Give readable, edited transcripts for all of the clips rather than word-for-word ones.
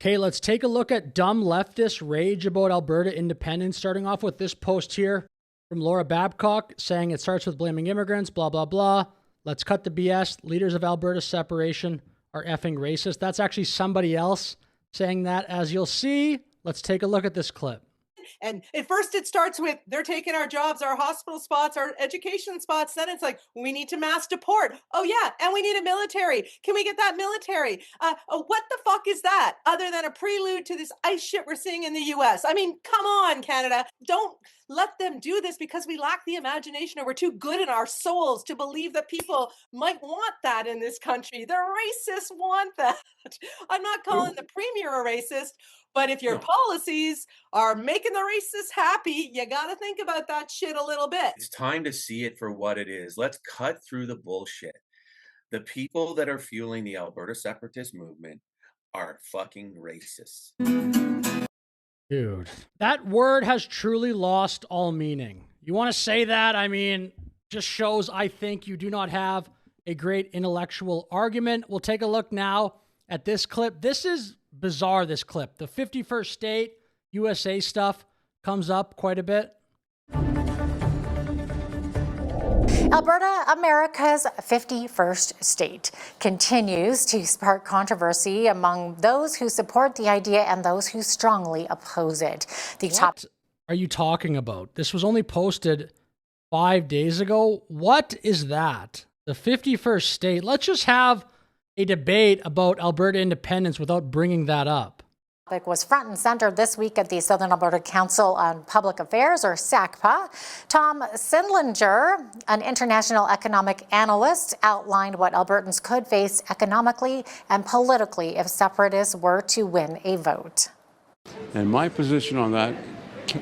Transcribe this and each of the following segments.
Okay, let's take a look at dumb leftist rage about Alberta independence, starting off with this post here from Laura Babcock saying it starts with blaming immigrants, blah, blah, blah. Let's cut the BS. Leaders of Alberta separation are effing racist. That's actually somebody else saying that, as you'll see. Let's take a look at this clip. And at first it starts with they're taking our jobs, our hospital spots, our education spots. Then it's like, we need to mass deport. Oh yeah, and we need a military. Can we get that military? What the fuck is that other than a prelude to this ice shit we're seeing in the US? I mean, come on, Canada. Don't let them do this because we lack the imagination or we're too good in our souls to believe that people might want that in this country. The racists want that. I'm not calling the premier a racist, but if your policies are making the racists happy, you got to think about that shit a little bit. It's time to see it for what it is. Let's cut through the bullshit. The people that are fueling the Alberta separatist movement are fucking racists. Dude, that word has truly lost all meaning. You want to say that? I mean, just shows, I think, you do not have a great intellectual argument. We'll take a look now at this clip. This is bizarre, this clip. The 51st state USA stuff comes up quite a bit. Alberta, America's 51st state, continues to spark controversy among those who support the idea and those who strongly oppose it. What are you talking about? This was only posted 5 days ago. What is that? The 51st state? Let's just have a debate about Alberta independence without bringing that up. Was front and center this week at the Southern Alberta Council on Public Affairs, or SACPA. Tom Sindlinger, an international economic analyst, outlined what Albertans could face economically and politically if separatists were to win a vote. And my position on that,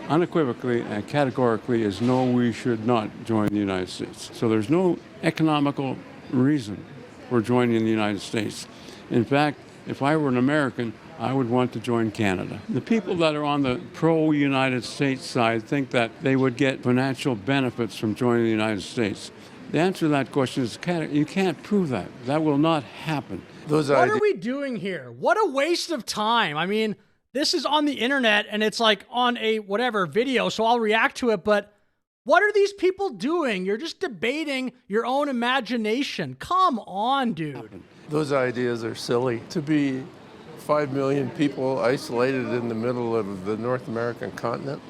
unequivocally and categorically, is no, we should not join the United States. So there's no economical reason for joining the United States. In fact, if I were an American, I would want to join Canada. The people that are on the pro-United States side think that they would get financial benefits from joining the United States. The answer to that question is you can't prove that. That will not happen. What are we doing here? What a waste of time. I mean, this is on the internet and it's like on a whatever video, so I'll react to it, but what are these people doing? You're just debating your own imagination. Come on, dude. Those ideas are silly. To be 5 million people isolated in the middle of the North American continent,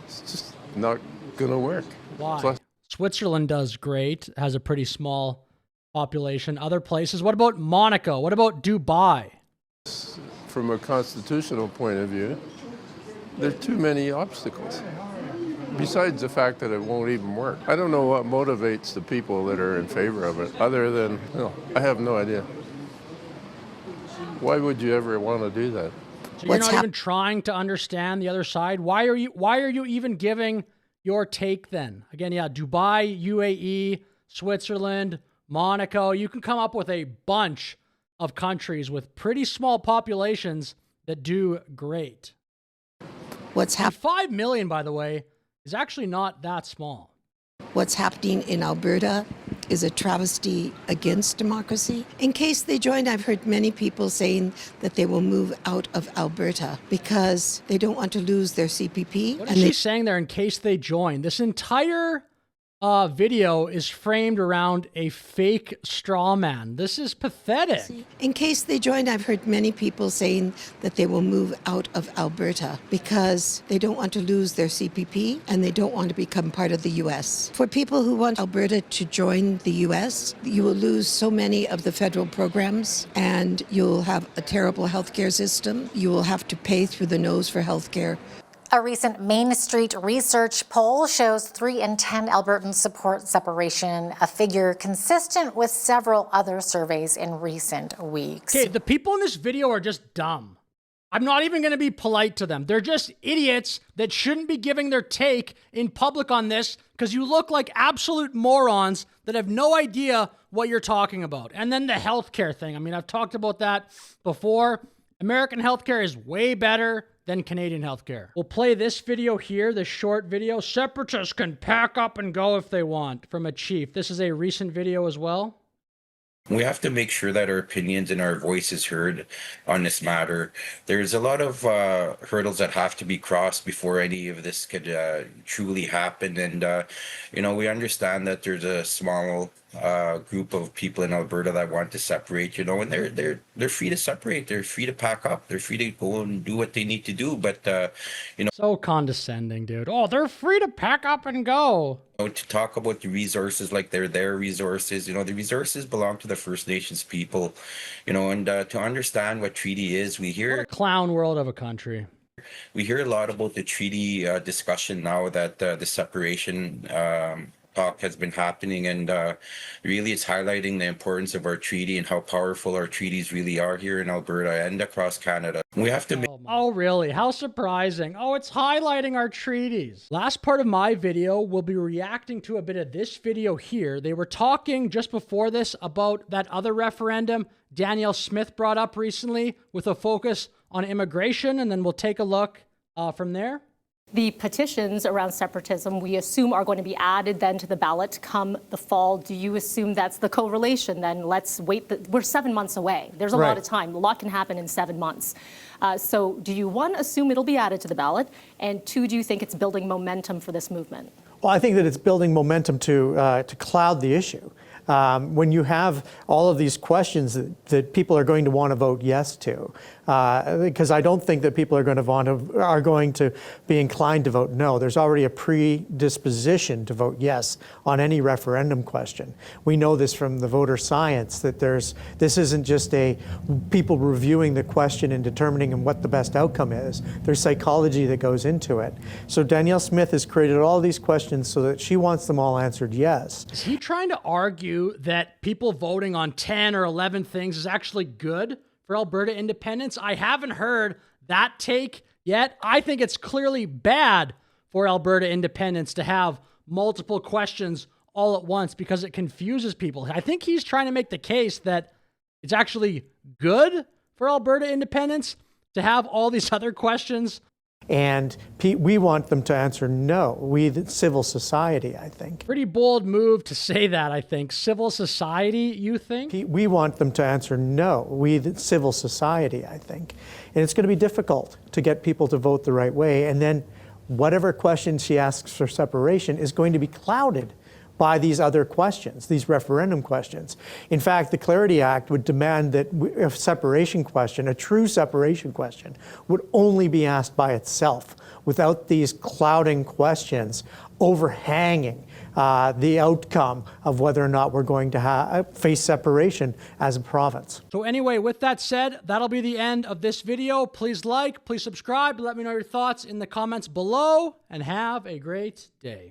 it's just not going to work. Why? Plus, Switzerland does great, has a pretty small population. Other places, what about Monaco? What about Dubai? from a constitutional point of view, there are too many obstacles. Besides the fact that it won't even work. I don't know what motivates the people that are in favor of it, other than, I have no idea. Why would you ever want to do that? So you're not even trying to understand the other side? Why are you even giving your take then? Again, yeah, Dubai, UAE, Switzerland, Monaco. You can come up with a bunch of countries with pretty small populations that do great. What's happening? 5 million, by the way, is actually not that small. What's happening in Alberta is a travesty against democracy. In case they join, I've heard many people saying that they will move out of Alberta because they don't want to lose their CPP. What is she saying there, in case they join? This entire video is framed around a fake straw man. This is pathetic. In case they join, I've heard many people saying that they will move out of Alberta because they don't want to lose their CPP and they don't want to become part of the U.S. For people who want Alberta to join the U.S., you will lose so many of the federal programs and you'll have a terrible healthcare system. You will have to pay through the nose for healthcare. A recent Main Street research poll shows 3 in 10 Albertans support separation, a figure consistent with several other surveys in recent weeks. Okay, the people in this video are just dumb. I'm not even going to be polite to them. They're just idiots that shouldn't be giving their take in public on this because you look like absolute morons that have no idea what you're talking about. And then the healthcare thing. I mean, I've talked about that before. American healthcare is way better than Canadian healthcare. We'll play this video here, this short video. Separatists can pack up and go if they want, from a chief. This is a recent video as well. We have to make sure that our opinions and our voice is heard on this matter. There's a lot of hurdles that have to be crossed before any of this could truly happen. And, we understand that there's a small group of people in Alberta that want to separate, and they're free to separate. They're free to pack up. They're free to go and do what they need to do. But, So condescending, dude. Oh, they're free to pack up and go. to talk about the resources like they're their resources, the resources belong to the First Nations people, and to understand what treaty is, What a clown world of a country. we hear a lot about the treaty discussion now that the separation talk has been happening, and really it's highlighting the importance of our treaty and how powerful our treaties really are here in Alberta and across Canada. We have to Oh, really? How surprising. Oh, it's highlighting our treaties. Last part of my video, we'll be reacting to a bit of this video here. They were talking just before this about that other referendum Danielle Smith brought up recently with a focus on immigration, and then we'll take a look from there. The petitions around separatism, we assume, are going to be added then to the ballot come the fall. Do you assume that's the correlation then? Let's wait. We're 7 months away. There's a lot of time. A lot can happen in 7 months. So do you, one, assume it'll be added to the ballot? And two, do you think it's building momentum for this movement? Well, I think that it's building momentum to cloud the issue. When you have all of these questions that people are going to want to vote yes to, because I don't think that people are going to be inclined to vote no. There's already a predisposition to vote yes on any referendum question. We know this from the voter science that this isn't just people reviewing the question and determining what the best outcome is. There's psychology that goes into it. So Danielle Smith has created all these questions so that she wants them all answered yes. Is he trying to argue that people voting on 10 or 11 things is actually good for Alberta independence? I haven't heard that take yet. I think it's clearly bad for Alberta independence to have multiple questions all at once because it confuses people. I think he's trying to make the case that it's actually good for Alberta independence to have all these other questions. And we want them to answer no. We, the civil society, I think. Pretty bold move to say that, I think. Civil society, you think? We want them to answer no. We, the civil society, I think. And it's going to be difficult to get people to vote the right way. And then whatever question she asks for separation is going to be clouded by these other questions, these referendum questions. In fact, the Clarity Act would demand that a separation question, a true separation question, would only be asked by itself without these clouding questions overhanging the outcome of whether or not we're going to face separation as a province. So anyway, with that said, that'll be the end of this video. Please like, please subscribe, let me know your thoughts in the comments below, and have a great day.